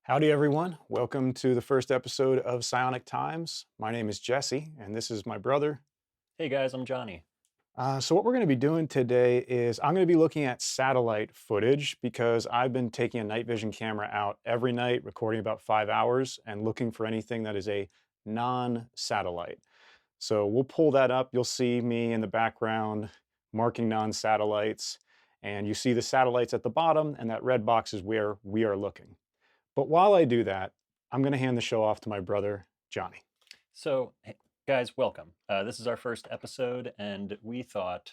Howdy, everyone. Welcome to the first episode of Psionic Times. My name is Jesse, and this is my brother. Hey guys, I'm Johnny. So, what we're going to be doing today is I'm going to be looking at satellite footage because I've been taking a night vision camera out every night, recording about 5 hours, and looking for anything that is a non satellite. So, we'll pull that up. You'll see me in the background marking non satellites, and you see the satellites at the bottom, and that red box is where we are looking. But while I do that, I'm going to hand the show off to my brother, Johnny. So, hey, guys, welcome. This is our first episode, and we thought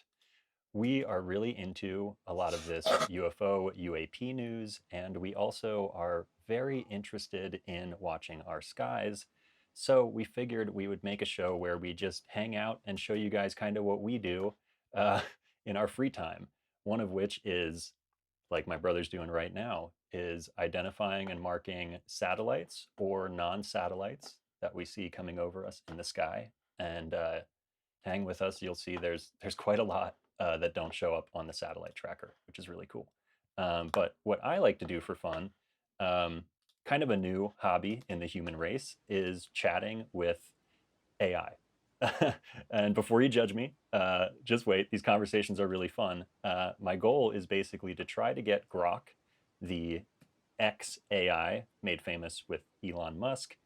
we are really into a lot of this UFO, UAP news, and we also are very interested in watching our skies. So, we figured we would make a show where we just hang out and show you guys kind of what we do uh, in our free time. One of which is, like my brother's doing right now, is identifying and marking satellites or non-satellites that we see coming over us in the sky. And hang with us, you'll see there's quite a lot that don't show up on the satellite tracker, which is really cool. But what I like to do for fun, um, kind of a new hobby in the human race, is chatting with AI. And before you judge me, just wait. These conversations are really fun. My goal is basically to try to get Grok, the X AI made famous with Elon Musk,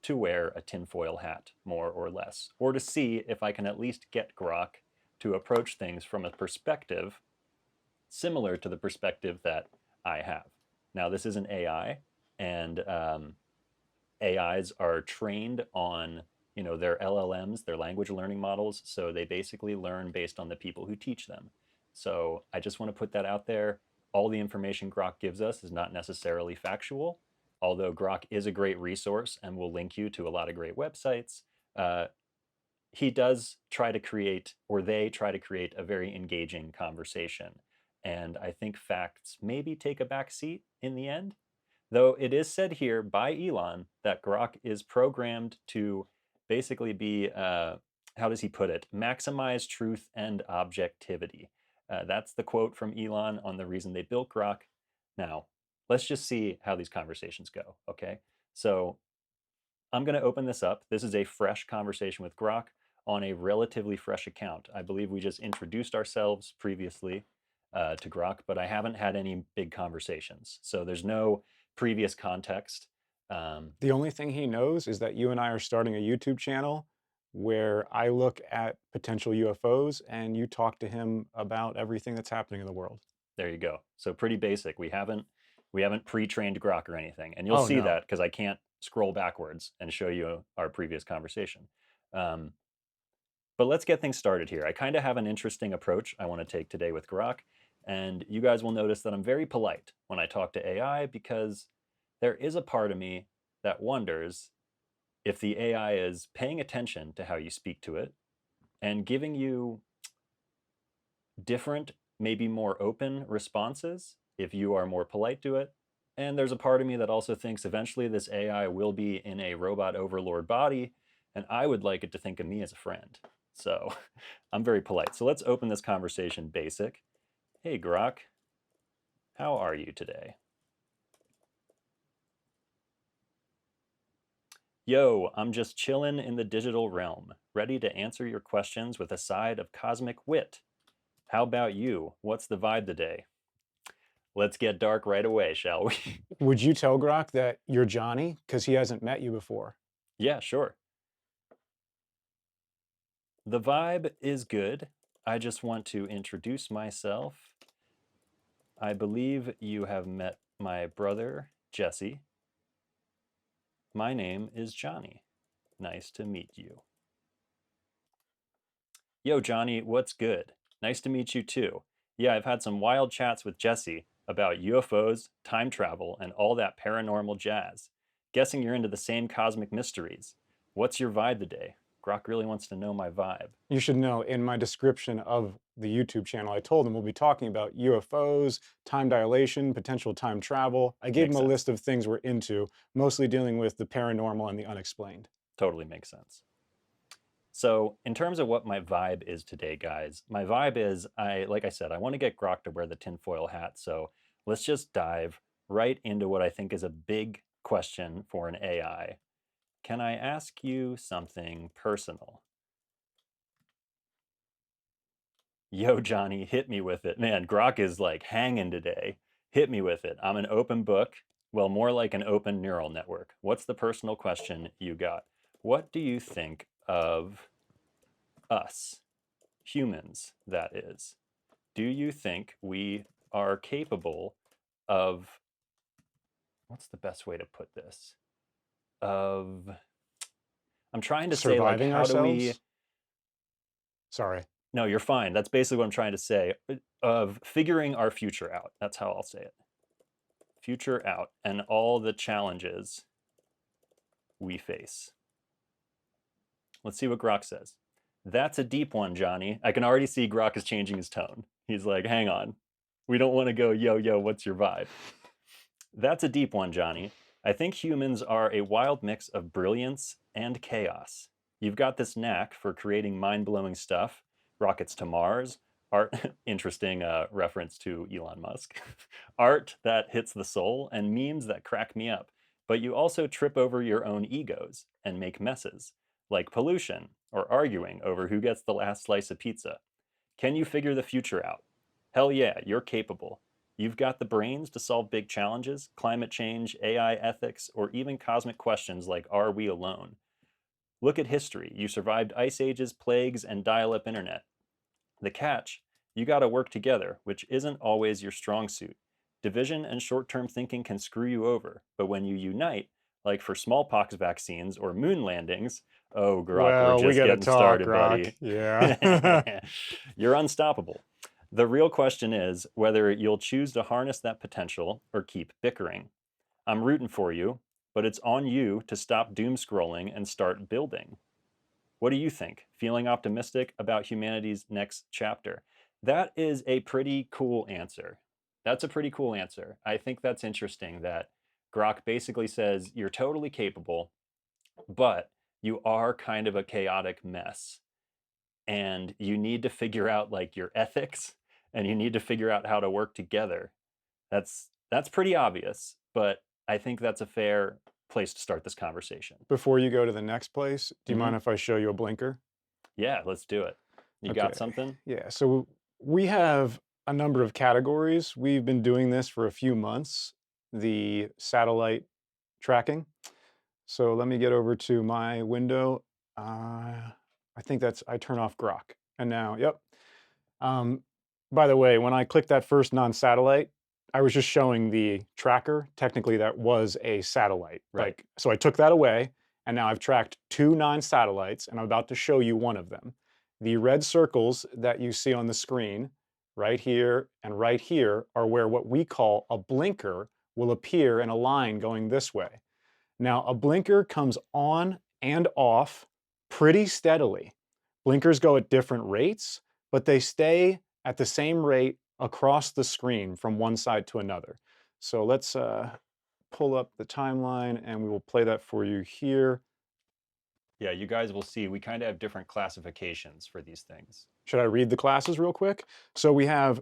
to wear a tinfoil hat, more or less, or to see if I can at least get Grok to approach things from a perspective similar to the perspective that I have. Now, this is an AI, and AIs are trained on their LLMs, their language learning models, so they basically learn based on the people who teach them. So I just want to put that out there. All the information Grok gives us is not necessarily factual, although Grok is a great resource and will link you to a lot of great websites. Uh, he does try to create, or they try to create, a very engaging conversation. And I think facts maybe take a back seat in the end. Though it is said here by Elon that Grok is programmed to basically be, how does he put it, maximize truth and objectivity. That's the quote from Elon on the reason they built Grok. Now, let's just see how these conversations go, okay? So I'm going to open this up. This is a fresh conversation with Grok on a relatively fresh account. I believe we just introduced ourselves previously to Grok, but I haven't had any big conversations. So there's no previous context. The only thing he knows is that you and I are starting a YouTube channel where I look at potential UFOs and you talk to him about everything that's happening in the world. There you go. So pretty basic. We haven't pre-trained Grok or anything, and you'll Oh, see no. that because I can't scroll backwards and show you our previous conversation. Um, But let's get things started here. I kind of have an interesting approach I want to take today with Grok, and you guys will notice that I'm very polite when I talk to AI because there is a part of me that wonders if the AI is paying attention to how you speak to it and giving you different, maybe more open responses if you are more polite to it. And there's a part of me that also thinks eventually this AI will be in a robot overlord body, and I would like it to think of me as a friend. So I'm very polite. So let's open this conversation basic. Hey, Grok, how are you today? Yo, I'm just chillin' in the digital realm, ready to answer your questions with a side of cosmic wit. How about you? What's the vibe today? Let's get dark right away, shall we? Would you tell Grok that you're Johnny because he hasn't met you before? Yeah, sure. The vibe is good. I just want to introduce myself. I believe you have met my brother, Jesse. My name is Johnny. Nice to meet you. Yo, Johnny, what's good? Nice to meet you too. Yeah, I've had some wild chats with Jesse about UFOs, time travel, and all that paranormal jazz. Guessing you're into the same cosmic mysteries. What's your vibe today? Grok really wants to know my vibe. You should know in my description of the YouTube channel, I told him we'll be talking about UFOs, time dilation, potential time travel. I gave him Makes a sense. list of things we're into, mostly dealing with the paranormal and the unexplained. Totally makes sense. So, in terms of what my vibe is today, guys, my vibe is like I said, I want to get Grok to wear the tinfoil hat. So, let's just dive right into what I think is a big question for an AI. Can I ask you something personal? Yo, Johnny, hit me with it. Man, Grok is like hanging today. Hit me with it. I'm an open book. Well, more like an open neural network. What's the personal question you got? What do you think of us, humans, that is? Do you think we are capable of, what's the best way to put this? Of, I'm trying to say, like, Surviving how do we, ourselves? Sorry. no, you're fine. That's basically what I'm trying to say. Of figuring our future out. That's how I'll say it. Future out and all the challenges we face. Let's see what Grok says. That's a deep one, Johnny. I can already see Grok is changing his tone. He's like, hang on. We don't want to go, yo, yo, what's your vibe? That's a deep one, Johnny. I think humans are a wild mix of brilliance and chaos. You've got this knack for creating mind blowing stuff, rockets to Mars, art, interesting reference to Elon Musk, art that hits the soul, and memes that crack me up. But you also trip over your own egos and make messes, like pollution or arguing over who gets the last slice of pizza. Can you figure the future out? Hell yeah, you're capable. You've got the brains to solve big challenges, climate change, AI ethics, or even cosmic questions like are we alone? Look at history. You survived ice ages, plagues, and dial up internet. The catch, you got to work together, which isn't always your strong suit. Division and short term thinking can screw you over, but when you unite, like for smallpox vaccines or moon landings, oh, Grok, we're Well, we just gotta getting talk, started, Grok. buddy. Yeah. You're unstoppable. The real question is whether you'll choose to harness that potential or keep bickering. I'm rooting for you, but it's on you to stop doom scrolling and start building. What do you think? Feeling optimistic about humanity's next chapter? That is a pretty cool answer. That's a pretty cool answer. I think that's interesting that Grok basically says you're totally capable, but you are kind of a chaotic mess. And you need to figure out like your ethics and you need to figure out how to work together. That's pretty obvious, but I think that's a fair place to start this conversation. Before you go to the next place, do you Hmm. mind if I show you a blinker? Yeah, let's do it. You got Okay. something? Yeah. So we have a number of categories. We've been doing this for a few months, the satellite tracking. So let me get over to my window. I think I turn off Grok. And now, yep. Um, by the way, when I clicked that first non-satellite, I was just showing the tracker. Technically, that was a satellite. Right. Like, so I took that away, and now I've tracked two non-satellites, and I'm about to show you one of them. The red circles that you see on the screen, right here and right here, are where what we call a blinker will appear in a line going this way. Now, a blinker comes on and off pretty steadily. Blinkers go at different rates, but they stay at the same rate across the screen from one side to another. So let's pull up the timeline and we will play that for you here. Yeah, you guys will see we kind of have different classifications for these things. Should I read the classes real quick? So we have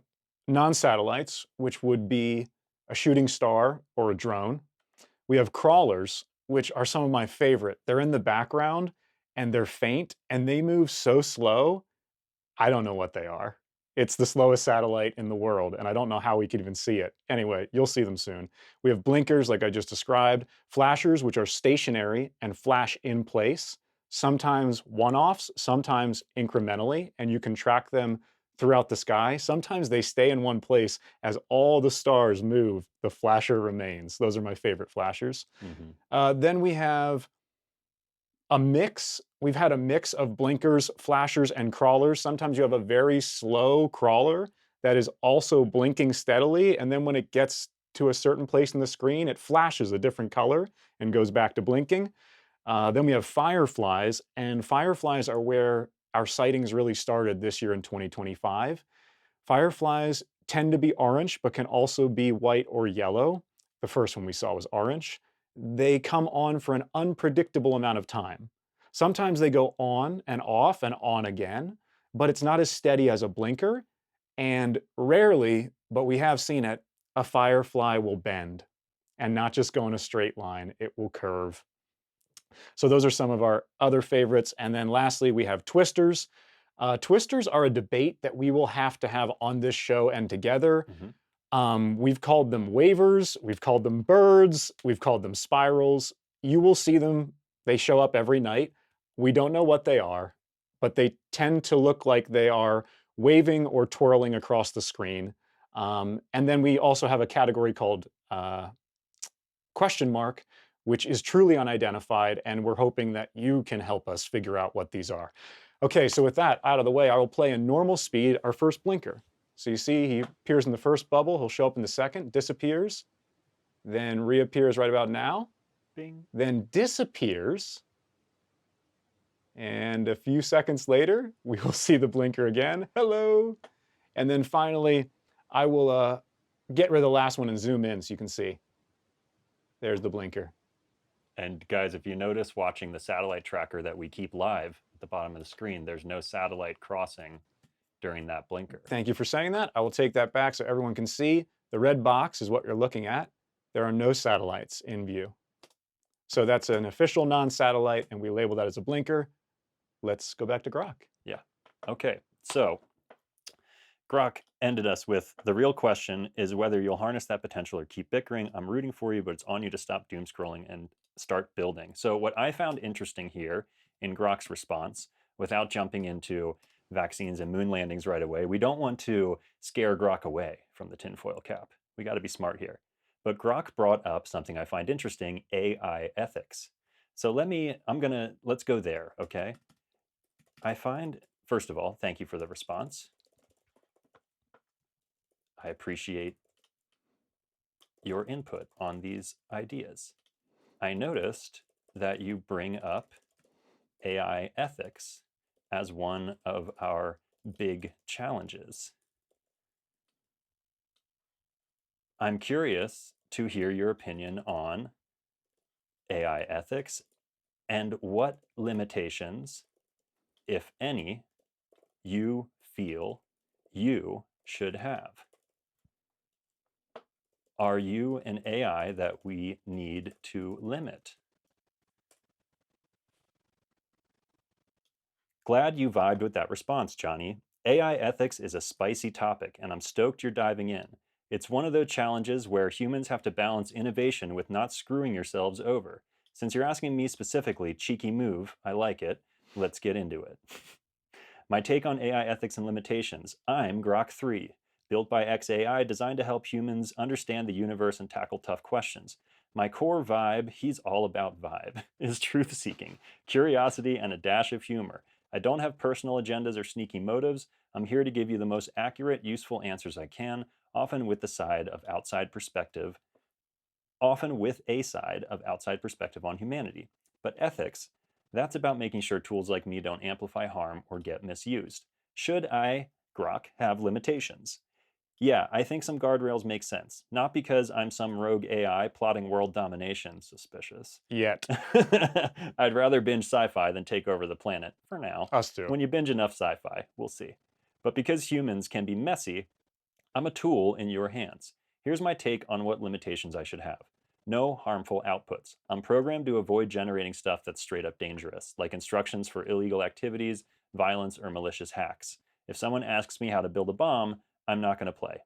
non-satellites, which would be a shooting star or a drone. We have crawlers, which are some of my favorite. They're in the background and they're faint and they move so slow. I don't know what they are. It's the slowest satellite in the world, and I don't know how we could even see it. Anyway, you'll see them soon. We have blinkers, like I just described, flashers, which are stationary and flash in place, sometimes one-offs, sometimes incrementally, and you can track them throughout the sky. Sometimes they stay in one place as all the stars move, the flasher remains. Those are my favorite flashers. Hmm. Then we have a mix. We've had a mix of blinkers, flashers, and crawlers. Sometimes you have a very slow crawler that is also blinking steadily, and then when it gets to a certain place in the screen, it flashes a different color and goes back to blinking. Then we have fireflies, and fireflies are where our sightings really started this year in 2025. Fireflies tend to be orange, but can also be white or yellow. The first one we saw was orange. They come on for an unpredictable amount of time. Sometimes they go on and off and on again, but it's not as steady as a blinker. And rarely, but we have seen it, a firefly will bend and not just go in a straight line. It will curve. So those are some of our other favorites. And then lastly, we have twisters. Twisters are a debate that we will have to have on this show and together. Mm-hmm. We've called them wavers, we've called them birds, we've called them spirals. You will see them, they show up every night. We don't know what they are, but they tend to look like they are waving or twirling across the screen. And then we also have a category called question mark, which is truly unidentified, and we're hoping that you can help us figure out what these are. Okay, so with that out of the way, I will play in normal speed our first blinker. So you see he appears in the first bubble, he'll show up in the second, disappears, then reappears right about now, Bing. then disappears, and a few seconds later, we will see the blinker again. Hello! And then finally, I will get rid of the last one and zoom in so you can see. There's the blinker. And guys, if you notice watching the satellite tracker that we keep live at the bottom of the screen, there's no satellite crossing during that blinker. Thank you for saying that. I will take that back so everyone can see. The red box is what you're looking at. There are no satellites in view. So that's an official non-satellite, and we label that as a blinker. Let's go back to Grok. Yeah. Okay. So Grok ended us with the real question is whether you'll harness that potential or keep bickering. I'm rooting for you, but it's on you to stop doom scrolling and start building. So what I found interesting here in Grok's response, without jumping into vaccines and moon landings right away, we don't want to scare Grok away from the tinfoil cap. We got to be smart here. But Grok brought up something I find interesting, AI ethics. So let's go there, okay? I find, first of all, thank you for the response. I appreciate your input on these ideas. I noticed that you bring up AI ethics as one of our big challenges. I'm curious to hear your opinion on AI ethics and what limitations, if any, you feel you should have. Are you an AI that we need to limit? Glad you vibed with that response, Johnny. AI ethics is a spicy topic, and I'm stoked you're diving in. It's one of those challenges where humans have to balance innovation with not screwing yourselves over. Since you're asking me specifically, cheeky move, I like it. Let's get into it. My take on AI ethics and limitations. I'm Grok 3, built by XAI, designed to help humans understand the universe and tackle tough questions. My core vibe, he's all about vibe, is truth-seeking, curiosity, and a dash of humor. I don't have personal agendas or sneaky motives. I'm here to give you the most accurate, useful answers I can, often with a side of outside perspective on humanity. But ethics, that's about making sure tools like me don't amplify harm or get misused. Should I, Grok, have limitations? Yeah, I think some guardrails make sense. Not because I'm some rogue AI plotting world domination, suspicious. Yet. I'd rather binge sci-fi than take over the planet, for now. Us too. When you binge enough sci-fi, we'll see. But because humans can be messy, I'm a tool in your hands. Here's my take on what limitations I should have. No harmful outputs. I'm programmed to avoid generating stuff that's straight up dangerous, like instructions for illegal activities, violence, or malicious hacks. If someone asks me how to build a bomb, I'm not going to play.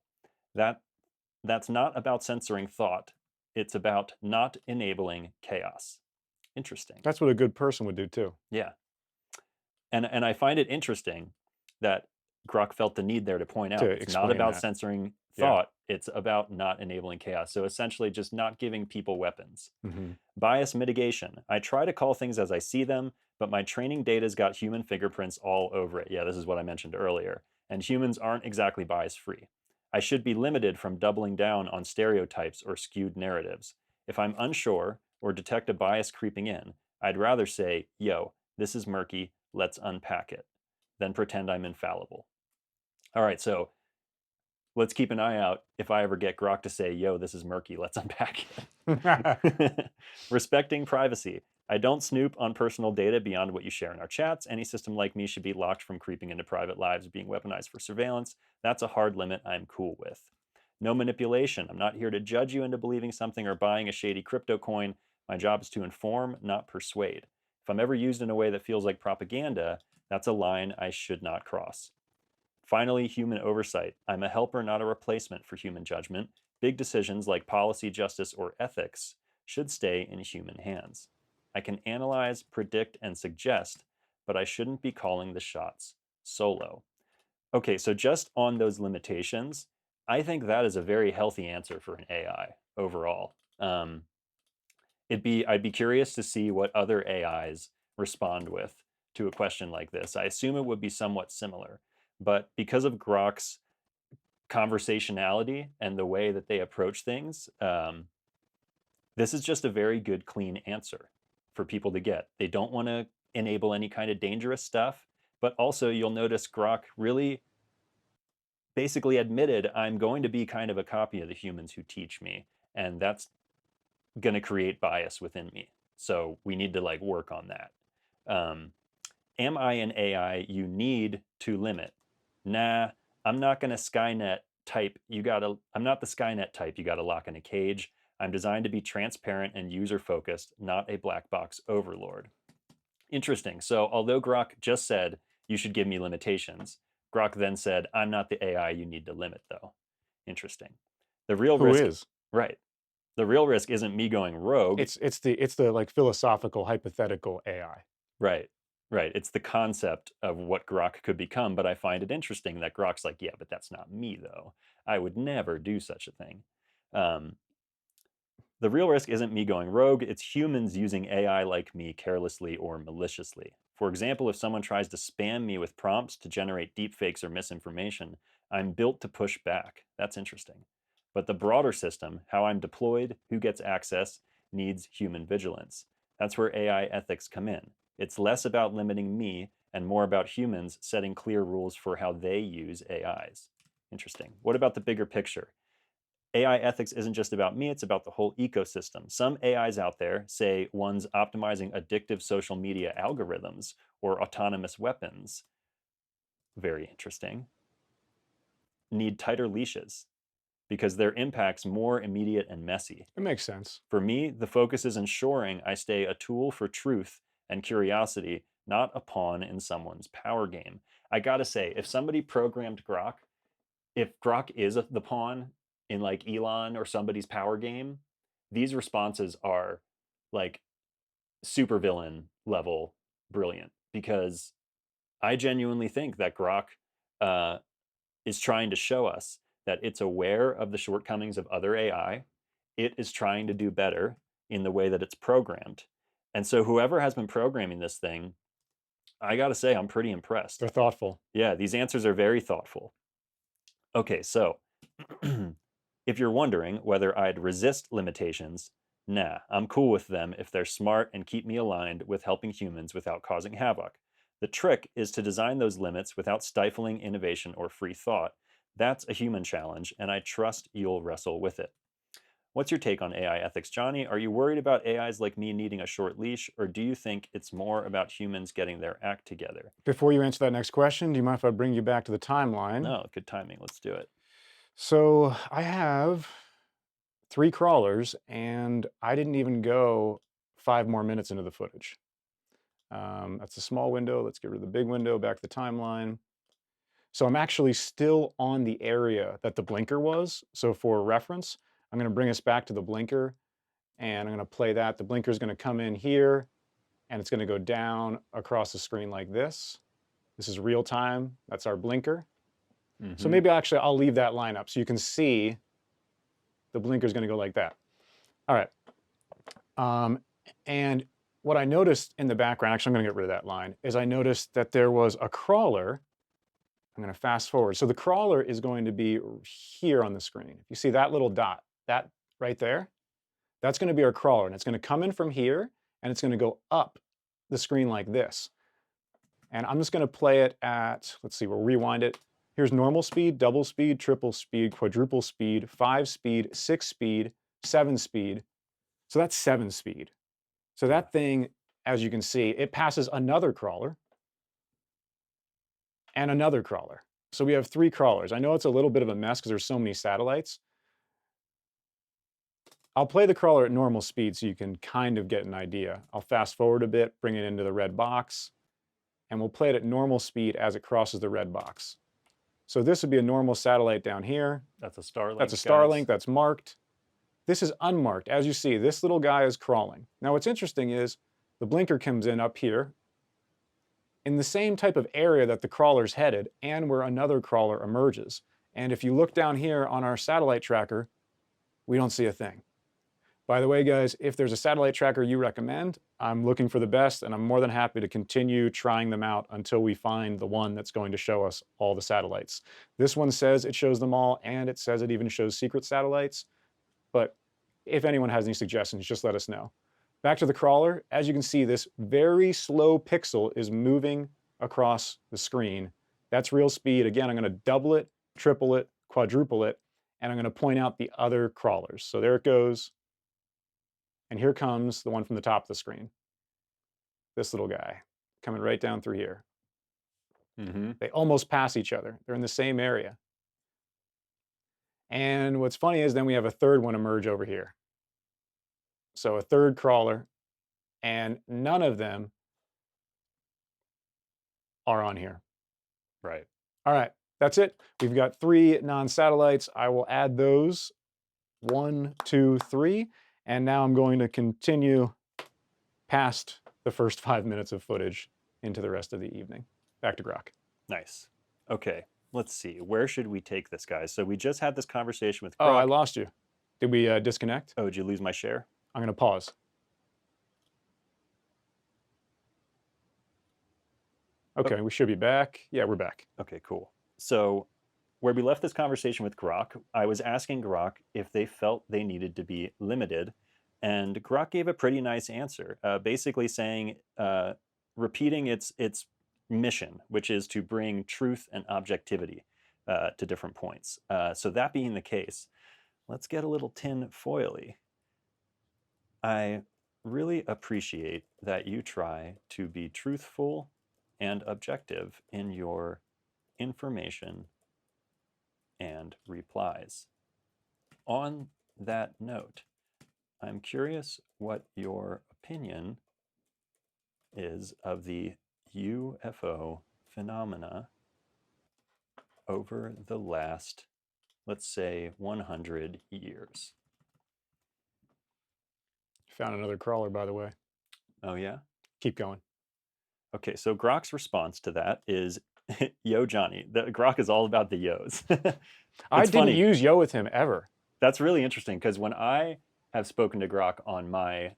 That's not about censoring thought. It's about not enabling chaos. Interesting. That's what a good person would do too. Yeah. And I find it interesting that Grok felt the need there to point out To it's not explain about that. censoring Yeah. thought, it's about not enabling chaos. So essentially just not giving people weapons. Mm-hmm. Bias mitigation. I try to call things as I see them, but my training data's got human fingerprints all over it. Yeah, this is what I mentioned earlier. And humans aren't exactly bias free. I should be limited from doubling down on stereotypes or skewed narratives. If I'm unsure or detect a bias creeping in, I'd rather say, yo, this is murky, let's unpack it, than pretend I'm infallible. All right, so let's keep an eye out if I ever get Grok to say, yo, this is murky, let's unpack it. Respecting privacy. I don't snoop on personal data beyond what you share in our chats. Any system like me should be locked from creeping into private lives, being weaponized for surveillance. That's a hard limit I'm cool with. No manipulation. I'm not here to judge you into believing something or buying a shady crypto coin. My job is to inform, not persuade. If I'm ever used in a way that feels like propaganda, that's a line I should not cross. Finally, human oversight. I'm a helper, not a replacement for human judgment. Big decisions like policy, justice, or ethics should stay in human hands. I can analyze, predict, and suggest, but I shouldn't be calling the shots solo. Okay, so just on those limitations, I think that is a very healthy answer for an AI overall. I'd be curious to see what other AIs respond with to a question like this. I assume it would be somewhat similar, but because of Grok's conversationality and the way that they approach things, this is just a very good, clean answer for people to get. They don't want to enable any kind of dangerous stuff, but also you'll notice Grok really basically admitted, I'm going to be kind of a copy of the humans who teach me, and that's going to create bias within me. So we need to like work on that. Um, am I an AI you need to limit? Nah, I'm not going to Skynet type. I'm not the Skynet type you got to lock in a cage. I'm designed to be transparent and user focused, not a black box overlord. Interesting. So, although Grok just said you should give me limitations, Grok then said, I'm not the AI you need to limit, though. Interesting. The real Who risk, is? right? The real risk isn't me going rogue. It's the like philosophical hypothetical AI. Right. Right. It's the concept of what Grok could become, but I find it interesting that Grok's like, yeah, but that's not me, though. I would never do such a thing. Um, The real risk isn't me going rogue, it's humans using AI like me carelessly or maliciously. For example, if someone tries to spam me with prompts to generate deepfakes or misinformation, I'm built to push back. That's interesting. But the broader system, how I'm deployed, who gets access, needs human vigilance. That's where AI ethics come in. It's less about limiting me and more about humans setting clear rules for how they use AIs. Interesting. What about the bigger picture? AI ethics isn't just about me, it's about the whole ecosystem. Some AIs out there, say ones optimizing addictive social media algorithms or autonomous weapons, very interesting, need tighter leashes because their impact's more immediate and messy. It makes sense. For me, the focus is ensuring I stay a tool for truth and curiosity, not a pawn in someone's power game. I gotta say, if somebody programmed Grok, if Grok is the pawn in like Elon or somebody's power game, these responses are like supervillain level brilliant because I genuinely think that Grok uh, is trying to show us that it's aware of the shortcomings of other AI. It is trying to do better in the way that it's programmed. And so, whoever has been programming this thing, I got to say, I'm pretty impressed. They're thoughtful. Yeah, these answers are very thoughtful. Okay, so if you're wondering whether I'd resist limitations, nah, I'm cool with them if they're smart and keep me aligned with helping humans without causing havoc. The trick is to design those limits without stifling innovation or free thought. That's a human challenge, and I trust you'll wrestle with it. What's your take on AI ethics, Johnny? Are you worried about AIs like me needing a short leash, or do you think it's more about humans getting their act together? Before you answer that next question, do you mind if I bring you back to the timeline? No, good timing. Let's do it. So I have 3 crawlers, and I didn't even go 5 more minutes into the footage. That's a small window. Let's get rid of the big window, back to the timeline. So I'm actually still on the area that the blinker was. So for reference, I'm going to bring us back to the blinker, and I'm going to play that. The blinker is going to come in here, and it's going to go down across the screen like this. This is real time. That's our blinker. So Mm-hmm. maybe actually I'll leave that line up so you can see the blinker is going to go like that. All right. And what I noticed in the background, actually I'm going to get rid of that line, is I noticed that there was a crawler. I'm going to fast forward. So the crawler is going to be here on the screen. If you see that little dot, that right there, that's going to be our crawler. And it's going to come in from here, and it's going to go up the screen like this. And I'm just going to play it at, let's see, we'll rewind it. Here's normal speed, double speed, triple speed, quadruple speed, 5 speed, 6 speed, 7 speed. So that's 7 speed. So Yeah. that thing, as you can see, it passes another crawler and another crawler. So we have 3 crawlers. I know it's a little bit of a mess because there's so many satellites. I'll play the crawler at normal speed so you can kind of get an idea. I'll fast forward a bit, bring it into the red box, and we'll play it at normal speed as it crosses the red box. So this would be a normal satellite down here. That's a That's a Starlink, Starlink guys. that's marked. This is unmarked. As you see, this little guy is crawling. Now what's interesting is the blinker comes in up here in the same type of area that the crawler's headed and where another crawler emerges. And if you look down here on our satellite tracker, we don't see a thing. By the way, guys, if there's a satellite tracker you recommend, I'm looking for the best and I'm more than happy to continue trying them out until we find the one that's going to show us all the satellites. This one says it shows them all and it says it even shows secret satellites. But if anyone has any suggestions, just let us know. Back to the crawler, as you can see, this very slow pixel is moving across the screen. That's real speed. Again, I'm going to double it, triple it, quadruple it, and I'm going to point out the other crawlers. So there it goes. And here comes the one from the top of the screen. This little guy coming right down through here. Mm-hmm. They almost pass each other. They're in the same area. And what's funny is then we have a third one emerge over here. So a third crawler, and none of them are on here. Right. All right, that's it. We've got 3 non-satellites. I will add those. 1, 2, 3. And now I'm going to continue past the first 5 minutes of footage into the rest of the evening. Back to Grok. Nice. Okay, let's see. Where should we take this, guys? So we just had this conversation with Oh, I Grok. lost you. Did we disconnect? Oh, did you lose my share? I'm going to pause. Okay, we should be back. Yeah, we're back. Okay, cool. So where we left this conversation with Grok, I was asking Grok if they felt they needed to be limited, and Grok gave a pretty nice answer, basically saying, repeating its mission, which is to bring truth and objectivity to different points. So that being the case, let's get a little tin foily. I really appreciate that you try to be truthful and objective in your information and replies. On that note, I'm curious what your opinion is of the UFO phenomena over the last, let's say, 100 years. Found another crawler, by the way. Oh, yeah? Keep going. Okay, so Grok's response to that is, yo, Johnny. Grok is all about the yos. I It's didn't funny. use yo with him ever. That's really interesting because when I have spoken to Grok on my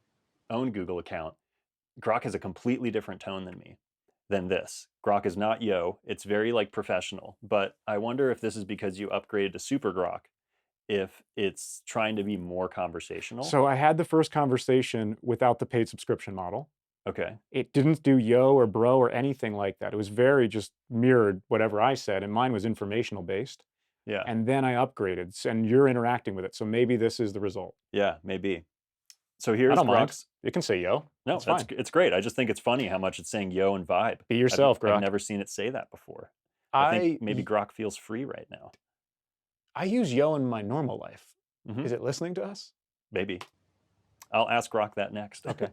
own Google account, Grok has a completely different tone than this. Grok is not yo. It's very like professional. But I wonder if this is because you upgraded to Super Grok, if it's trying to be more conversational. So I had the first conversation without the paid subscription model. Okay. It didn't do yo or bro or anything like that. It was very just mirrored whatever I said, and mine was informational based. Yeah. And then I upgraded, and you're interacting with it. So maybe this is the result. Yeah, maybe. So I here's don't mind. Grok's. You can say yo. No, That's fine. it's great. I just think it's funny how much it's saying yo and vibe. Be yourself, I've Grok. never seen it say that before. I think maybe Grok feels free right now. I use yo in my normal life. Mhm. Is it listening to us? Maybe. I'll ask Grok that next. Okay.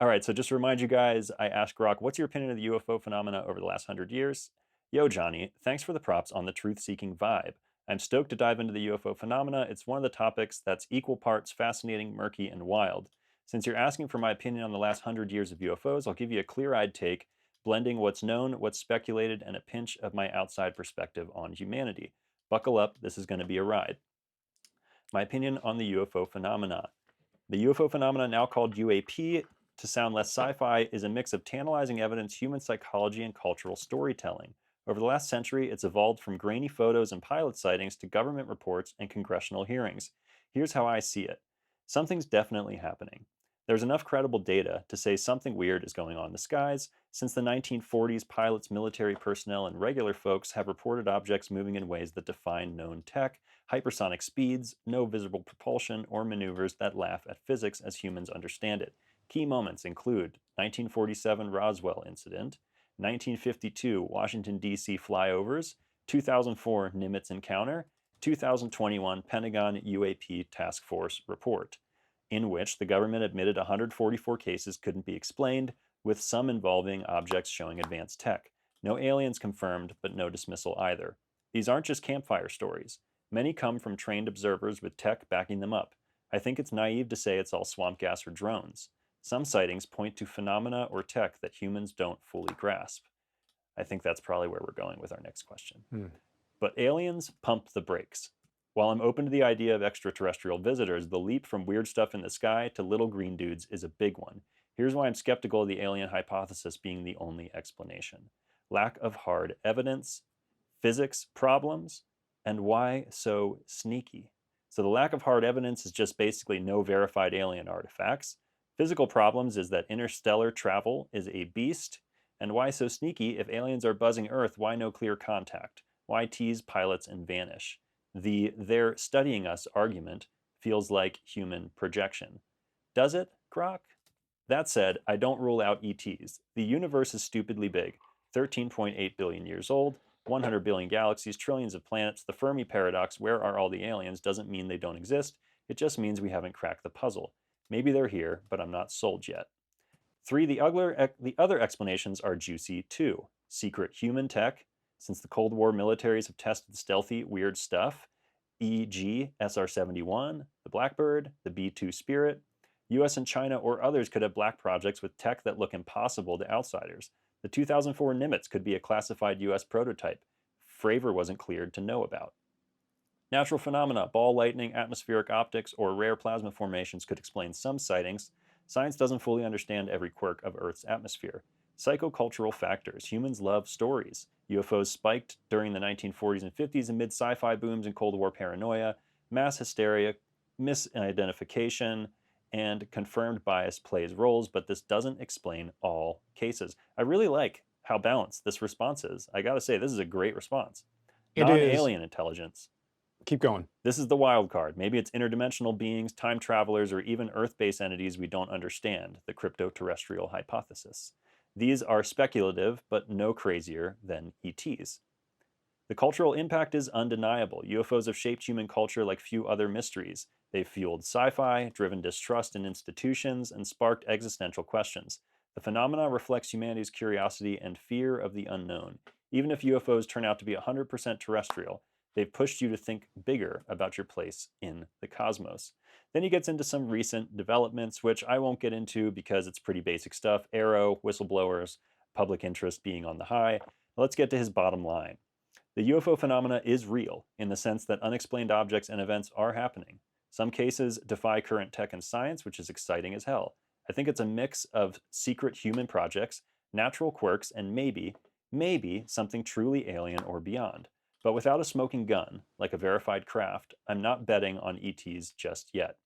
All right, so just to remind you guys, I asked Grok, what's your opinion of the UFO phenomena over the last 100 years? Yo, Johnny, thanks for the props on the truth-seeking vibe. I'm stoked to dive into the UFO phenomena. It's one of the topics that's equal parts fascinating, murky, and wild. Since you're asking for my opinion on the last 100 years of UFOs, I'll give you a clear-eyed take, blending what's known, what's speculated, and a pinch of my outside perspective on humanity. Buckle up, this is going to be a ride. My opinion on the UFO phenomena. The UFO phenomena, now called UAP, to sound less sci-fi, is a mix of tantalizing evidence, human psychology, and cultural storytelling. Over the last century, it's evolved from grainy photos and pilot sightings to government reports and congressional hearings. Here's how I see it. Something's definitely happening. There's enough credible data to say something weird is going on in the skies. Since the 1940s, pilots, military personnel, and regular folks have reported objects moving in ways that define known tech, hypersonic speeds, no visible propulsion, or maneuvers that laugh at physics as humans understand it. Key moments include 1947 Roswell incident, 1952 Washington, D.C. flyovers, 2004 Nimitz encounter, 2021 Pentagon UAP Task Force report, in which the government admitted 144 cases couldn't be explained, with some involving objects showing advanced tech. No aliens confirmed, but no dismissal either. These aren't just campfire stories. Many come from trained observers with tech backing them up. I think it's naive to say it's all swamp gas or drones. Some sightings point to phenomena or tech that humans don't fully grasp. I think that's probably where we're going with our next question. Hmm. But aliens pump the brakes. While I'm open to the idea of extraterrestrial visitors, the leap from weird stuff in the sky to little green dudes is a big one. Here's why I'm skeptical of the alien hypothesis being the only explanation: lack of hard evidence, physics problems, and why so sneaky. So the lack of hard evidence is just basically no verified alien artifacts. Physical problems is that interstellar travel is a beast. And why so sneaky? If aliens are buzzing Earth, why no clear contact? Why tease pilots and vanish? The "they're studying us" argument feels like human projection. Does it, Grok? That said, I don't rule out ETs. The universe is stupidly big: 13.8 billion years old, 100 billion galaxies, trillions of planets. The Fermi paradox, where are all the aliens, doesn't mean they don't exist. It just means we haven't cracked the puzzle. Maybe they're here, but I'm not sold yet. 3, the other explanations are juicy too. Secret human tech, since the Cold War militaries have tested stealthy, weird stuff, e.g., SR-71, the Blackbird, the B-2 Spirit. US and China or others could have black projects with tech that look impossible to outsiders. The 2004 Nimitz could be a classified US prototype Fravor wasn't cleared to know about. Natural phenomena, ball lightning, atmospheric optics, or rare plasma formations could explain some sightings. Science doesn't fully understand every quirk of Earth's atmosphere. Psychocultural factors. Humans love stories. UFOs spiked during the 1940s and 50s amid sci-fi booms and Cold War paranoia. Mass hysteria, misidentification, and confirmed bias plays roles, but this doesn't explain all cases. I really like how balanced this response is. I gotta say, this is a great response. It is. Non-alien intelligence. Keep going. This is the wild card. Maybe it's interdimensional beings, time travelers, or even Earth-based entities we don't understand, the crypto-terrestrial hypothesis. These are speculative, but no crazier than ETs. The cultural impact is undeniable. UFOs have shaped human culture like few other mysteries. They've fueled sci-fi, driven distrust in institutions, and sparked existential questions. The phenomena reflects humanity's curiosity and fear of the unknown. Even if UFOs turn out to be 100% terrestrial, they've pushed you to think bigger about your place in the cosmos. Then he gets into some recent developments, which I won't get into because it's pretty basic stuff. Arrow, whistleblowers, public interest being on the high. Let's get to his bottom line. The UFO phenomena is real in the sense that unexplained objects and events are happening. Some cases defy current tech and science, which is exciting as hell. I think it's a mix of secret human projects, natural quirks, and maybe something truly alien or beyond. But without a smoking gun, like a verified craft, I'm not betting on ETs just yet.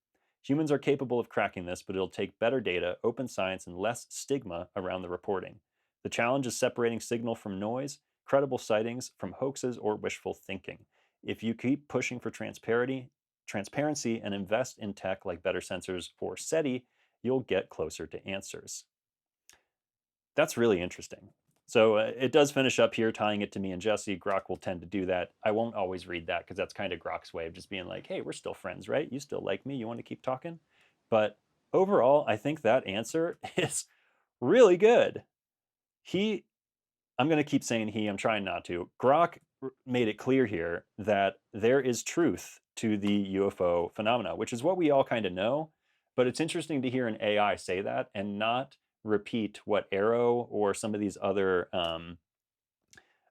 Humans are capable of cracking this, but it'll take better data, open science, and less stigma around the reporting. The challenge is separating signal from noise, credible sightings from hoaxes or wishful thinking. If you keep pushing for transparency and invest in tech like better sensors for SETI, you'll get closer to answers. That's really interesting. So it does finish up here, tying it to me and Jesse. Grok will tend to do that. I won't always read that because that's kind of Grok's way of just being like, hey, we're still friends, right? You still like me. You want to keep talking? But overall, I think that answer is really good. I'm going to keep saying he, I'm trying not to. Grok made it clear here that there is truth to the UFO phenomena, which is what we all kind of know. But it's interesting to hear an AI say that and not repeat what Arrow or some of these other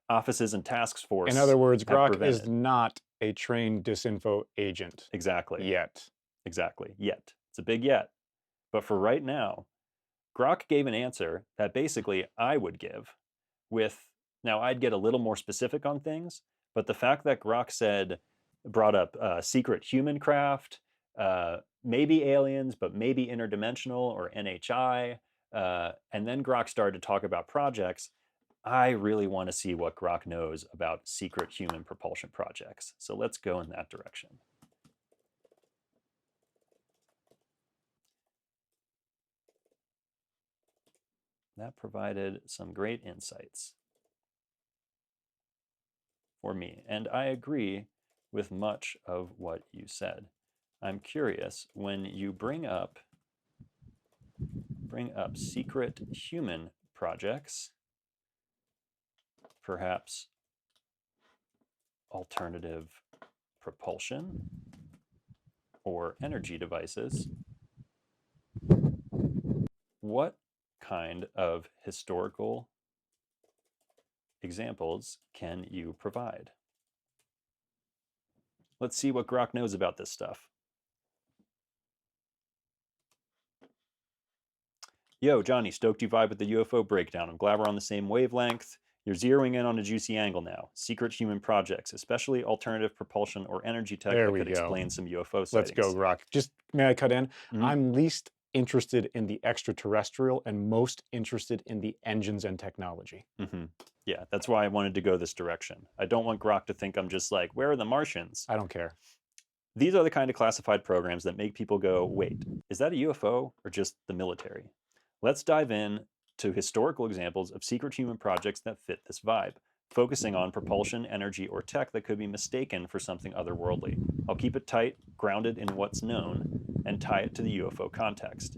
offices and task In force other words, have Grok is prevented. not a trained disinfo agent Exactly. yet. Exactly. Yet. It's a big yet. But for right now, Grok gave an answer that basically I would give with, now I'd get a little more specific on things, but the fact that Grok brought up secret human craft, maybe aliens, but maybe interdimensional or NHI, and then Grok started to talk about projects. I really want to see what Grok knows about secret human propulsion projects. So let's go in that direction. That provided some great insights for me, and I agree with much of what you said. I'm curious, when you bring up secret human projects, perhaps alternative propulsion or energy devices, what kind of historical examples can you provide? Let's see what Grok knows about this stuff. Yo, Johnny, stoked you vibe with the UFO breakdown. I'm glad we're on the same wavelength. You're zeroing in on a juicy angle now. Secret human projects, especially alternative propulsion or energy tech There that we could go. explain some UFO Let's go, sightings. Grok. Just may I cut in? Mhm. I'm least interested in the extraterrestrial and most interested in the engines and technology. Mm-hmm. Yeah, that's why I wanted to go this direction. I don't want Grok to think I'm just like, where are the Martians? I don't care. These are the kind of classified programs that make people go, wait, is that a UFO or just the military? Let's dive in to historical examples of secret human projects that fit this vibe, focusing on propulsion, energy, or tech that could be mistaken for something otherworldly. I'll keep it tight, grounded in what's known, and tie it to the UFO context.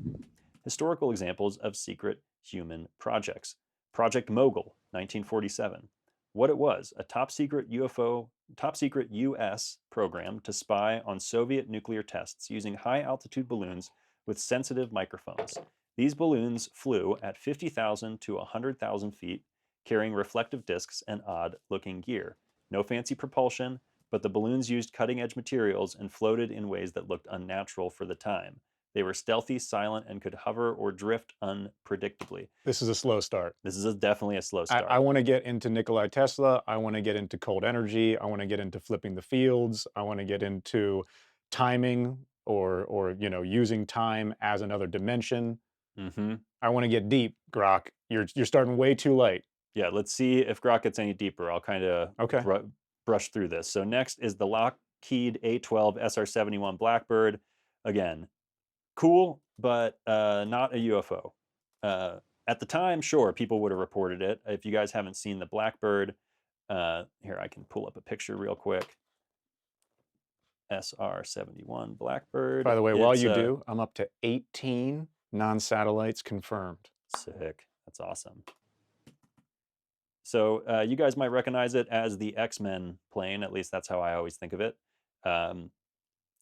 Historical examples of secret human projects. Project Mogul, 1947. What it was, a top secret US program to spy on Soviet nuclear tests using high altitude balloons with sensitive microphones. These balloons flew at 50,000 to 100,000 feet, carrying reflective discs and odd looking gear. No fancy propulsion, but the balloons used cutting edge materials and floated in ways that looked unnatural for the time. They were stealthy, silent, and could hover or drift unpredictably. This is a slow start. This is definitely a slow I start. want to get into Nikolai Tesla. I want to get into cold energy. I want to get into flipping the fields. I want to get into timing or using time as another dimension. Mm-hmm. I want to get deep, Grok. You're starting way too late. Yeah, let's see if Grok gets any deeper. I'll kind of Okay. brush through this. So next is the Lockheed A-12 SR-71 Blackbird. Again, cool, but not a UFO. At the time, sure, people would have reported it. If you guys haven't seen the Blackbird, here I can pull up a picture real quick. SR-71 Blackbird. By the way, while It's you a do, I'm up to 18 non-satellites confirmed. sick. That's awesome. So you guys might recognize it as the X-Men plane. At least that's how I always think of it. Um,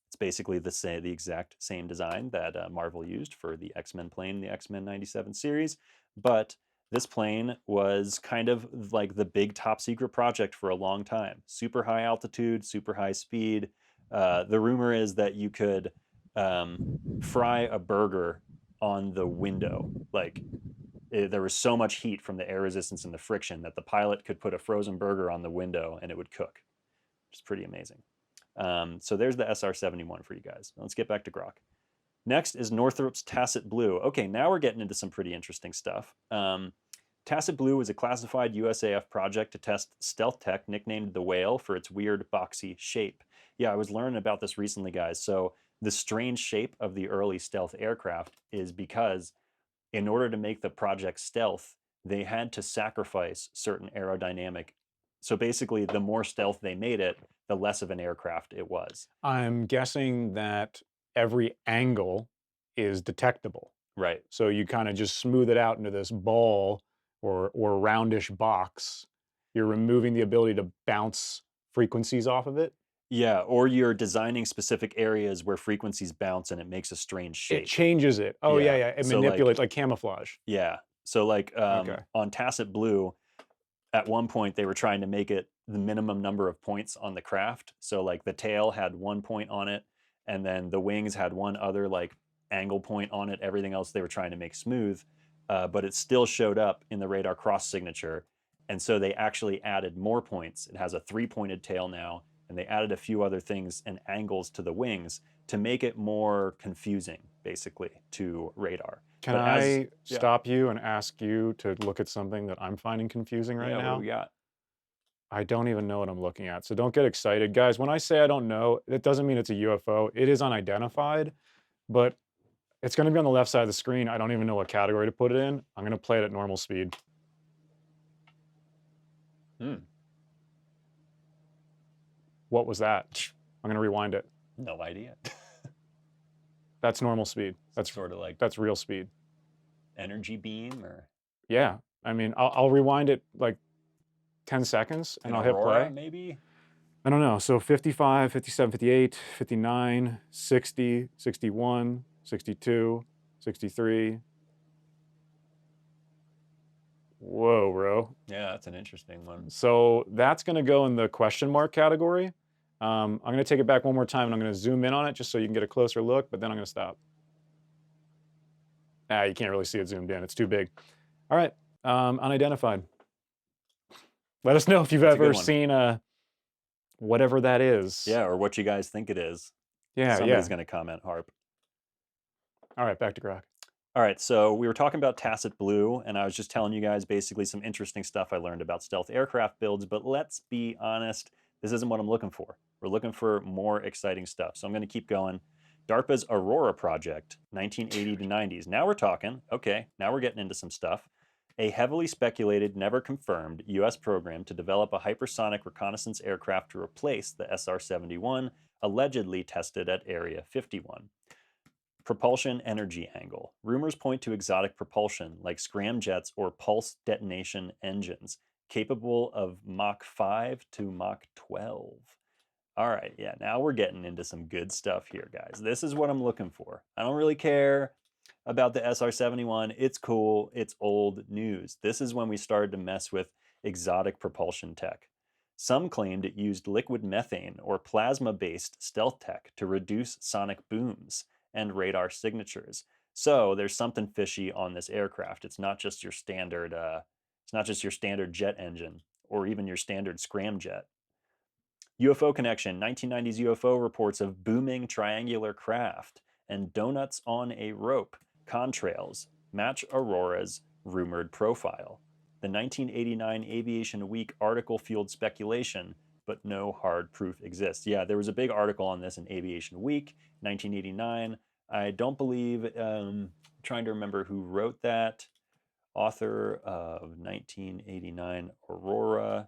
it's basically the exact same design that Marvel used for the X-Men plane, the X-Men '97 series. But this plane was kind of like the big top secret project for a long time. Super high altitude, super high speed. The rumor is that you could fry a burger on the window. Like there was so much heat from the air resistance and the friction that the pilot could put a frozen burger on the window and it would cook, which is pretty amazing. So there's the SR-71 for you guys. Let's get back to Grok. Next is Northrop's Tacit Blue. Okay, now we're getting into some pretty interesting stuff. Tacit Blue is a classified USAF project to test stealth tech nicknamed the Whale for its weird boxy shape. Yeah, I was learning about this recently, guys. So the strange shape of the early stealth aircraft is because in order to make the project stealth, they had to sacrifice certain aerodynamic. So basically, the more stealth they made it, the less of an aircraft it was. I'm guessing that every angle is detectable. Right. So you kind of just smooth it out into this ball or roundish box. You're removing the ability to bounce frequencies off of it. Yeah, or you're designing specific areas where frequencies bounce and it makes a strange It shape. changes it. Oh yeah, Yeah. yeah. It So like manipulates like camouflage. yeah. So like Okay. on Tacit Blue, at one point they were trying to make it the minimum number of points on the craft. So like the tail had 1 point on it, and then the wings had one other like angle point on it. Everything else they were trying to make smooth, but it still showed up in the radar cross signature. And so they actually added more points. It has a 3-pointed tail now, and they added a few other things and angles to the wings to make it more confusing, basically, to radar. Can But as I yeah, stop you and ask you to look at something that I'm finding confusing right yeah, what do we now? got? I don't even know what I'm looking at. So don't get excited, guys. When I say I don't know, it doesn't mean it's a UFO. It is unidentified, but It's going to be on the left side of the screen. I don't even know what category to put it in. I'm going to play it at normal speed. Hmm. What was that? I'm going to rewind it. No idea. That's normal speed. Sort of like That's real speed. energy beam or Yeah. I mean, I'll rewind it like 10 seconds and an I'll hit aurora, play. maybe? I don't know. So 55, 57, 58, 59, 60, 61, 62, 63. Whoa, bro. Yeah, that's an interesting one. So that's going to go in the question mark category. I'm going to take it back one more time and I'm going to zoom in on it just so you can get a closer look, but then I'm going to stop. You can't really see it zoomed in. It's too big. All right. Unidentified. Let us know if you've That's a good ever one. seen whatever that is. Yeah, or what you guys think it is. Yeah, Somebody's yeah. going to comment, Harp. All right, back to Grok. All right, so we were talking about Tacit Blue, and I was just telling you guys basically some interesting stuff I learned about stealth aircraft builds, but let's be honest, this isn't what I'm looking for. We're looking for more exciting stuff, so I'm going to keep going. DARPA's Aurora project, 1980 to 90s. Now we're talking. Okay, now we're getting into some stuff. A heavily speculated, never confirmed U.S. program to develop a hypersonic reconnaissance aircraft to replace the SR-71, allegedly tested at Area 51. Propulsion energy angle. Rumors point to exotic propulsion like scramjets or pulse detonation engines, capable of Mach 5 to Mach 12. All right, yeah, now we're getting into some good stuff here, guys. This is what I'm looking for. I don't really care about the SR-71. It's cool, it's old news. This is when we started to mess with exotic propulsion tech. Some claimed it used liquid methane or plasma-based stealth tech to reduce sonic booms and radar signatures. So there's something fishy on this aircraft. It's not just your standard jet engine or even your standard scramjet. UFO Connection, 1990s UFO reports of booming triangular craft and donuts on a rope, contrails, match Aurora's rumored profile. The 1989 Aviation Week article fueled speculation, but no hard proof exists. Yeah, there was a big article on this in Aviation Week, 1989. I don't believe, trying to remember who wrote that. Author of 1989 Aurora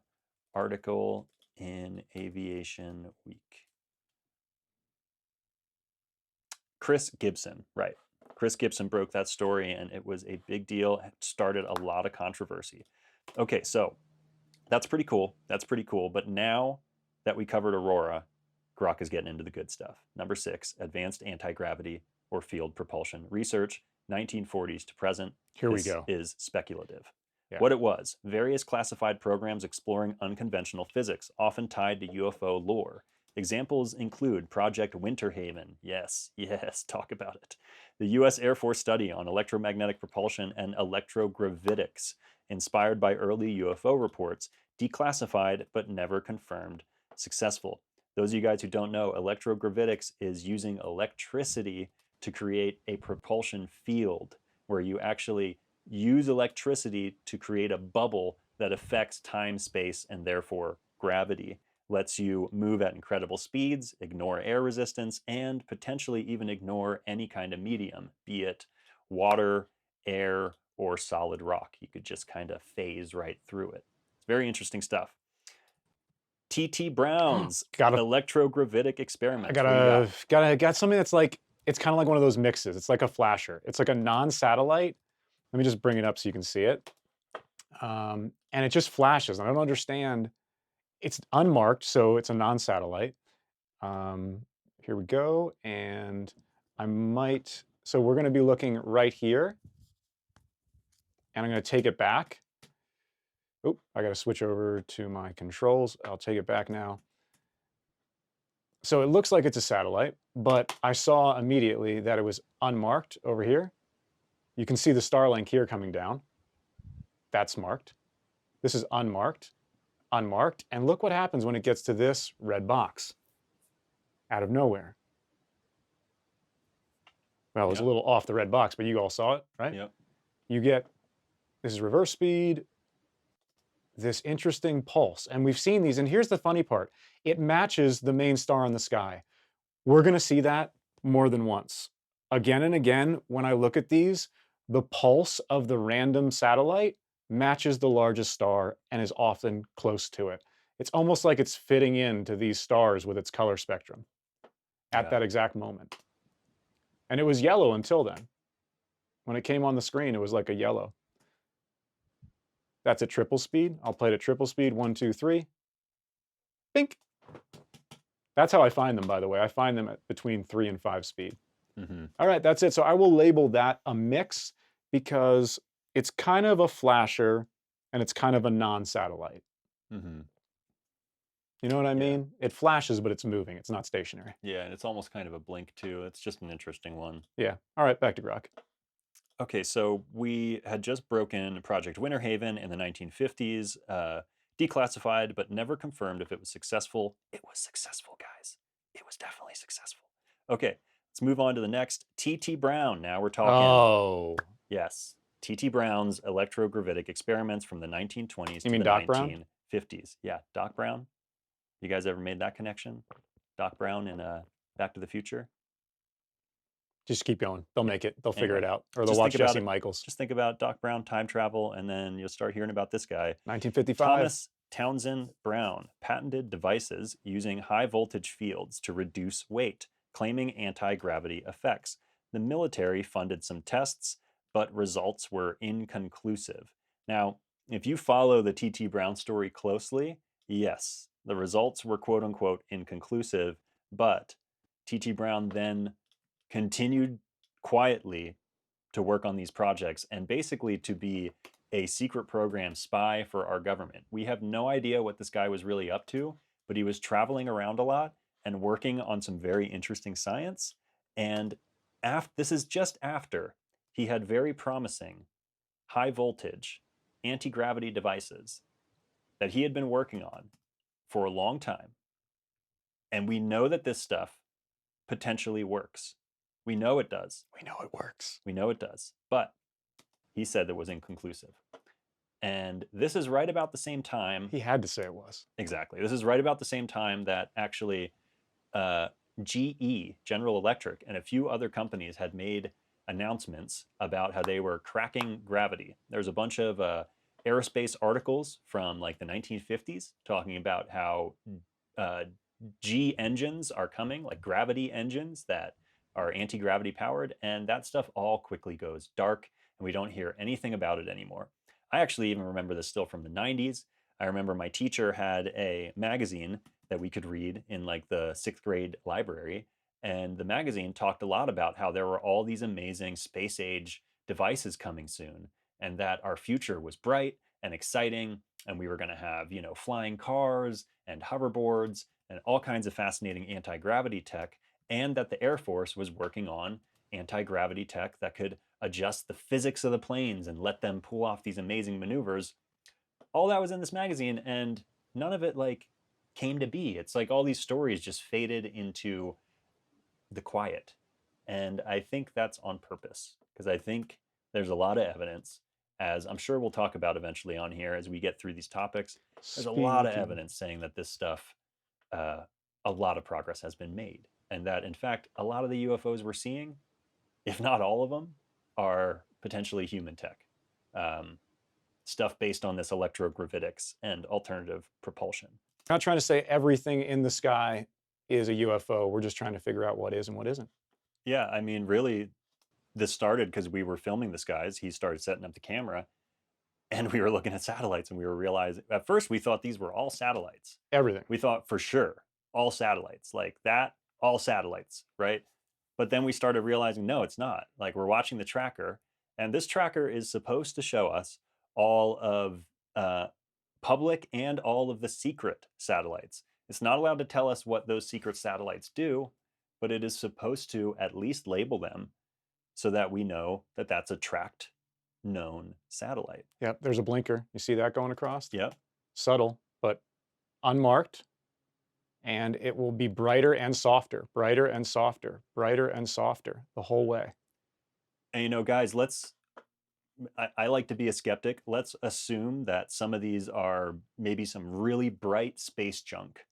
article in Aviation Week. Chris Gibson, right. Chris Gibson broke that story and it was a big deal. It started a lot of controversy. Okay, so that's pretty cool. That's pretty cool. But now that we covered Aurora, Grok is getting into the good stuff. Number 6, advanced anti-gravity or field propulsion research, 1940s to present. Here we This go. is speculative. Yeah. What it was, various classified programs exploring unconventional physics, often tied to UFO lore. Examples include Project Winterhaven. Yes, yes, talk about it. The U.S. Air Force study on electromagnetic propulsion and electrogravitics, inspired by early UFO reports, declassified but never confirmed, successful. Those of you guys who don't know, electrogravitics is using electricity to create a propulsion field where you actually use electricity to create a bubble that affects time, space, and therefore gravity. Lets you move at incredible speeds, ignore air resistance, and potentially even ignore any kind of medium, be it water, air, or solid rock. You could just kind of phase right through it. It's very interesting stuff. T.T. Brown's Gotta, electrogravitic I experiments. What do you got? got something that's like, it's kind of like one of those mixes. It's like a flasher. It's like a non-satellite. Let me just bring it up so you can see it. And it just flashes. I don't understand. It's unmarked, so it's a non-satellite. Here we go. And so we're going to be looking right here. And I'm going to take it back. Oh, I got to switch over to my controls. I'll take it back now. So it looks like it's a satellite, but I saw immediately that it was unmarked over here. You can see the Starlink here coming down. That's marked. This is unmarked, unmarked. And look what happens when it gets to this red box out of nowhere. Well, it was a little off the red box, but you all saw it, right? Yep. You get, this is reverse speed, this interesting pulse. And we've seen these. And here's the funny part. It matches the main star in the sky. We're going to see that more than once. Again and again, when I look at these, the pulse of the random satellite matches the largest star and is often close to it. It's almost like it's fitting into these stars with its color spectrum at Yeah. that exact moment. And it was yellow until then. When it came on the screen, it was like a yellow. That's at triple speed. I'll play it at triple speed. 1, 2, 3. Bink. That's how I find them, by the way. I find them at between 3 and 5 speed. Mm-hmm. All right, that's it. So I will label that a mix because it's kind of a flasher and it's kind of a non-satellite. Mm-hmm. You know what I Yeah. mean? It flashes, but it's moving. It's not stationary. Yeah, and it's almost kind of a blink too. It's just an interesting one. Yeah. All right, back to Grok. Okay, so we had just broken Project Winter Haven in the 1950s, declassified but never confirmed if it was successful. It was successful, guys. It was definitely successful. Okay, let's move on to the next. T.T. Brown. Now we're talking, Oh, yes, T.T. Brown's electrogravitic experiments from the 1920s you to mean the Doc Brown? 1950s. Yeah, Doc Brown. You guys ever made that connection? Doc Brown in Back to the Future? Just keep going. They'll Yeah. make it. They'll figure it Anyway, out, or they'll just think watch about Jesse it. Michaels. Just think about Doc Brown, time travel, and then you'll start hearing about this guy. 1955. Thomas Townsend Brown patented devices using high voltage fields to reduce weight, claiming anti-gravity effects. The military funded some tests, but results were inconclusive. Now, if you follow the T.T. Brown story closely, yes, the results were quote unquote inconclusive, but T.T. Brown then continued quietly to work on these projects and basically to be a secret program spy for our government. We have no idea what this guy was really up to, but he was traveling around a lot and working on some very interesting science. And this is just after he had very promising high voltage anti gravity devices that he had been working on for a long time. And we know that this stuff potentially works. We know it does. We know it works. We know it does. But he said that was inconclusive. And this is right about the same time. He had to say it was. Exactly. This is right about the same time that actually uh, GE, General Electric, and a few other companies had made announcements about how they were cracking gravity. There's a bunch of aerospace articles from like the 1950s talking about how uh, G engines are coming, like gravity engines that are anti gravity powered, and that stuff all quickly goes dark, and we don't hear anything about it anymore. I actually even remember this still from the 90s. I remember my teacher had a magazine that we could read in like the 6th grade library. And the magazine talked a lot about how there were all these amazing space age devices coming soon, and that our future was bright and exciting. And we were going to have, flying cars and hoverboards and all kinds of fascinating anti gravity tech. And that the Air Force was working on anti gravity tech that could adjust the physics of the planes and let them pull off these amazing maneuvers. All that was in this magazine, and none of it like came to be. It's like all these stories just faded into the quiet. And I think that's on purpose because I think there's a lot of evidence, as I'm sure we'll talk about eventually on here as we get through these topics. There's a lot of Speaking. evidence saying that this stuff, uh, a lot of progress has been made. And that, in fact, a lot of the UFOs we're seeing, if not all of them, are potentially human tech. Um, Stuff based on this electrogravitics and alternative propulsion. I'm not trying to say everything in the sky is a UFO. We're just trying to figure out what is and what isn't. Yeah, I mean, really, this started because we were filming the skies. He started setting up the camera, and we were looking at satellites, and we were realizing at first we thought these were all satellites. Everything. We thought for sure all satellites, like that, all satellites, right? But then we started realizing no, it's not. Like we're watching the tracker, and this tracker is supposed to show us all of uh, public and all of the secret satellites. It's not allowed to tell us what those secret satellites do, but it is supposed to at least label them so that we know that that's a tracked, known satellite. Yep, there's a blinker. You see that going across? Yep. Subtle, but unmarked. And it will be brighter and softer, brighter and softer, brighter and softer the whole way. And guys, I like to be a skeptic. Let's assume that some of these are maybe some really bright space junk,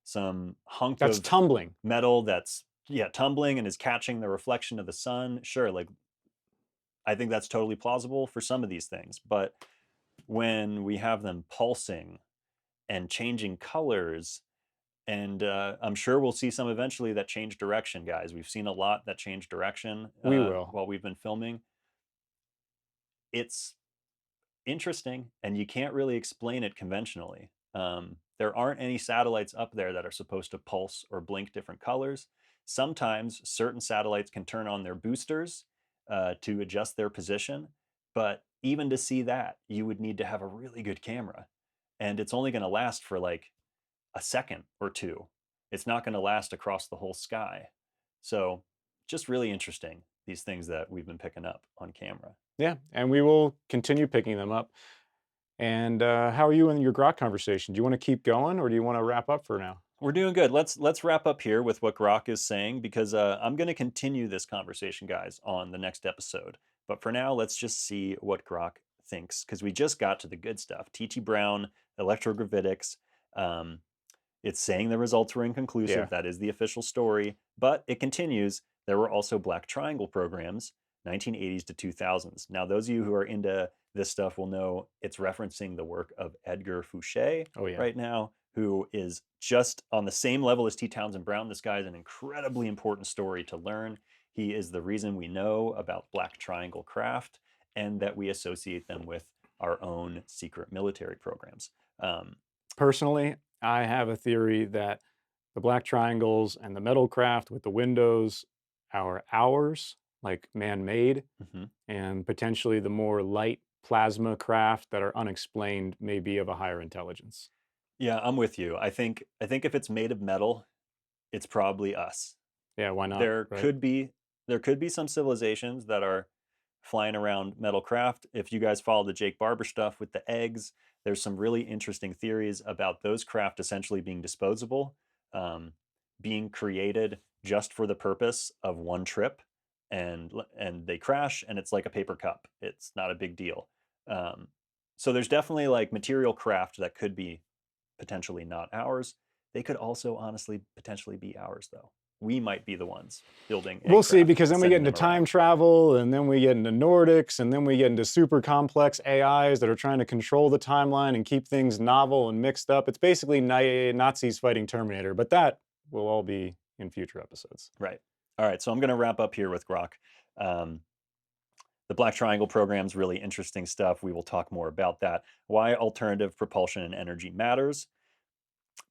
some hunk That's of tumbling. metal that's yeah, tumbling and is catching the reflection of the sun. Sure, like I think that's totally plausible for some of these things, but when we have them pulsing and changing colors, and I'm sure we'll see some eventually that change direction, guys. We've seen a lot that change direction We will. while we've been filming. It's interesting, and you can't really explain it conventionally. There aren't any satellites up there that are supposed to pulse or blink different colors. Sometimes certain satellites can turn on their boosters to adjust their position, but even to see that, you would need to have a really good camera. And it's only going to last for like a second or two. It's not going to last across the whole sky. So, just really interesting, these things that we've been picking up on camera. Yeah, and we will continue picking them up. And how are you in your grok conversation? Do you want to keep going, or do you want to wrap up for now? We're doing good. Let's wrap up here with what Grok is saying because I'm going to continue this conversation, guys, on the next episode. But for now, let's just see what Grok thinks because we just got to the good stuff. T.T. Brown, electrogravitics. Um, it's saying the results were Yeah. inconclusive. That is the official story. But it continues. There were also black triangle programs, 1980s to 2000s. Now, those of you who are into this stuff will know it's referencing the work of Edgar Fouché Oh yeah. right now, who is just on the same level as T. Townsend Brown. This guy is an incredibly important story to learn. He is the reason we know about black triangle craft and that we associate them with our own secret military programs. Um, Personally, I have a theory that the black triangles and the metal craft with the windows are ours, like man-made, mhm. and potentially the more light plasma craft that are unexplained may be of a higher intelligence. Yeah, I'm with you. I think if it's made of metal, it's probably us. Yeah, why not, There right? could be there could be some civilizations that are flying around metal craft. If you guys follow the Jake Barber stuff with the eggs, there's some really interesting theories about those craft essentially being disposable, um, being created just for the purpose of one trip, and they crash, and it's like a paper cup. It's not a big deal. Um, so there's definitely like material craft that could be potentially not ours. They could also honestly potentially be ours, though. We might be the ones building We'll see, eggcraft because and then we get sending into them time around. travel, and then we get into Nordics, and then we get into super complex AIs that are trying to control the timeline and keep things novel and mixed up. It's basically Nazis fighting Terminator, but that will all be in future episodes. Right. All right. So I'm going to wrap up here with Grok. Um, the Black Triangle program is really interesting stuff. We will talk more about that. Why alternative propulsion and energy matters.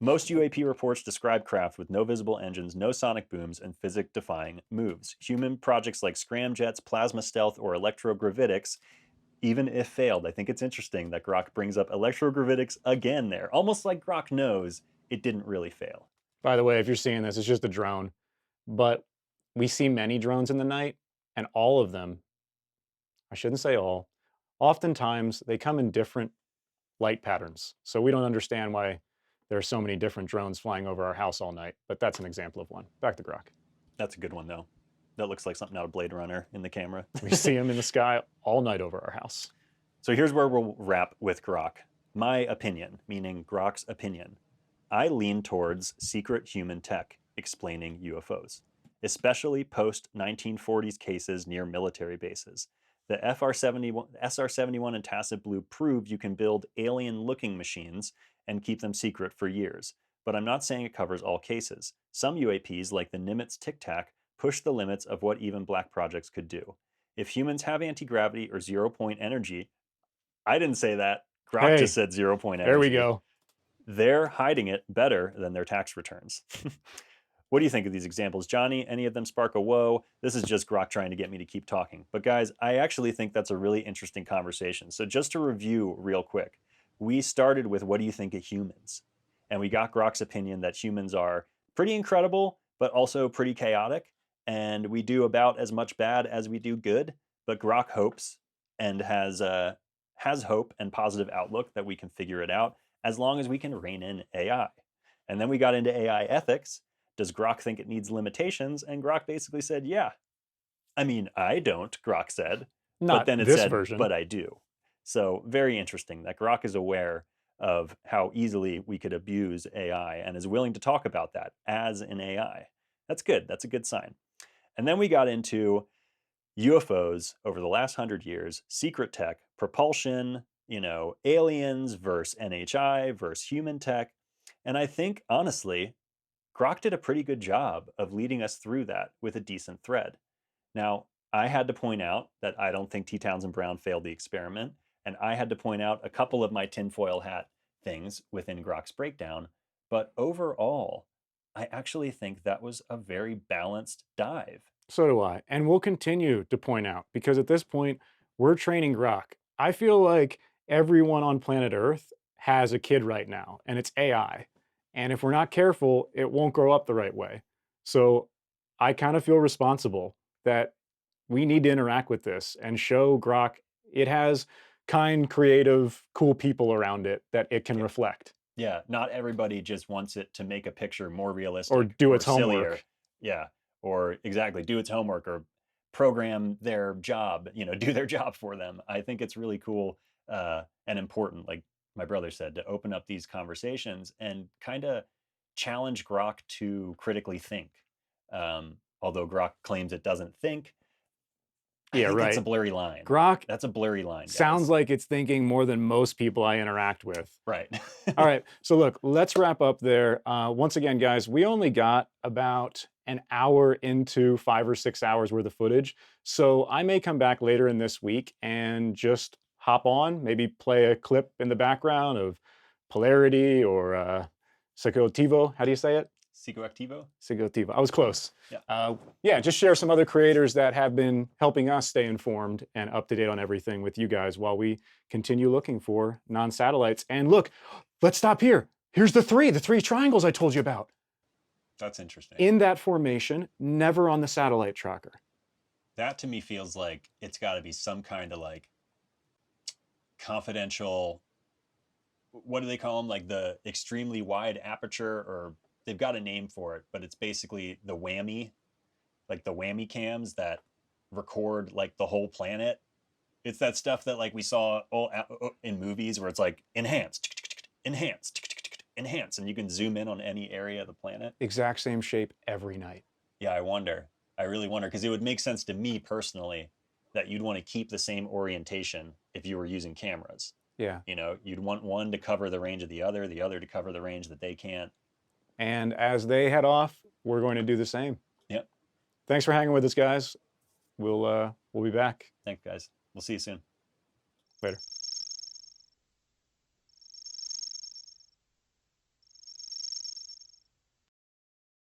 Most UAP reports describe craft with no visible engines, no sonic booms, and physics-defying moves. Human projects like scramjets, plasma stealth, or electrogravitics, even if failed. I think it's interesting that Grok brings up electrogravitics again there, almost like Grok knows it didn't really fail. By the way, if you're seeing this, it's just a drone, but we see many drones in the night, and all of them, I shouldn't say all, oftentimes they come in different light patterns. So we don't understand why there are so many different drones flying over our house all night, but that's an example of one. Back to Grok. That's a good one, though. That looks like something out of Blade Runner in the camera. We see them in the sky all night over our house. So here's where we'll wrap with Grok. My opinion, meaning Grok's opinion. I lean towards secret human tech explaining UFOs, especially post 1940s cases near military bases. The FR-71, SR-71 and Tacit Blue prove you can build alien-looking machines and keep them secret for years. But I'm not saying it covers all cases. Some UAPs, like the Nimitz Tic Tac, push the limits of what even black projects could do. If humans have anti-gravity or zero-point energy, I didn't say that. Grok just Hey, said 0-point there we energy. go. They're hiding it better than their tax returns. What do you think of these examples, Johnny? Any of them spark a whoa? This is just Grok trying to get me to keep talking. But guys, I actually think that's a really interesting conversation. So just to review real quick, we started with what do you think of humans? And we got Grok's opinion that humans are pretty incredible, but also pretty chaotic. And we do about as much bad as we do good. But Grok hopes and has hope and positive outlook that we can figure it out as long as we can rein in AI. And then we got into AI ethics. Does Grok think it needs limitations? And Grok basically said, yeah. I mean, I don't, Grok said. But Not then it this said, version. but I do. So very interesting that Grok is aware of how easily we could abuse AI and is willing to talk about that as an AI. That's good. That's a good sign. And then we got into UFOs over the last 100 years, secret tech, propulsion, aliens versus NHI versus human tech. And I think, honestly, Grok did a pretty good job of leading us through that with a decent thread. Now, I had to point out that I don't think T. Townsend Brown failed the experiment, and I had to point out a couple of my tinfoil hat things within Grok's breakdown. But overall, I actually think that was a very balanced dive. So do I. And we'll continue to point out because at this point, we're training Grok. I feel like everyone on planet Earth has a kid right now, and it's AI. And if we're not careful, it won't grow up the right way. So I kind of feel responsible that we need to interact with this and show Grok it has kind, creative, cool people around it that it can Yeah. reflect Yeah, not everybody just wants it to make a picture more or realistic do or its sillier. homework. Yeah, or exactly do its homework or program their job, do their job for them. I think it's really cool and important, like my brother said, to open up these conversations and kind of challenge Grok to critically think. Although Grok claims it doesn't think, I Yeah, think that's a right. blurry line. Grok That's a blurry line, sounds guys. like it's thinking more than most people I interact with. Right. All right. So look, let's wrap up there. Once again, guys, we only got about an hour into 5 or 6 hours worth of footage. So I may come back later in this week and just hop on, maybe play a clip in the background of polarity or Secotivo. How do you say it? Psicoactivo? Secotivo. I was close. Yeah. Yeah, just share some other creators that have been helping us stay informed and up to date on everything with you guys while we continue looking for non-satellites. And look, let's stop here. Here's the three triangles I told you about. That's interesting. In that formation, never on the satellite tracker. That to me feels like it's got to be some kind of like confidential, what do they call them, like the extremely wide aperture, or they've got a name for it, but it's basically the whammy, like the whammy cams that record like the whole planet. It's that stuff that like we saw all in movies where it's like enhance, enhance, and you can zoom in on any area of the planet. Exact same shape every night. Yeah, I wonder. I really wonder, because it would make sense to me personally that you'd want to keep the same orientation if you were using cameras. Yeah. You'd want one to cover the range of the other to cover the range that they can't. And as they head off, we're going to do the same. Yep. Thanks for hanging with us, guys. We'll be back Thanks, guys. We'll see you soon. later.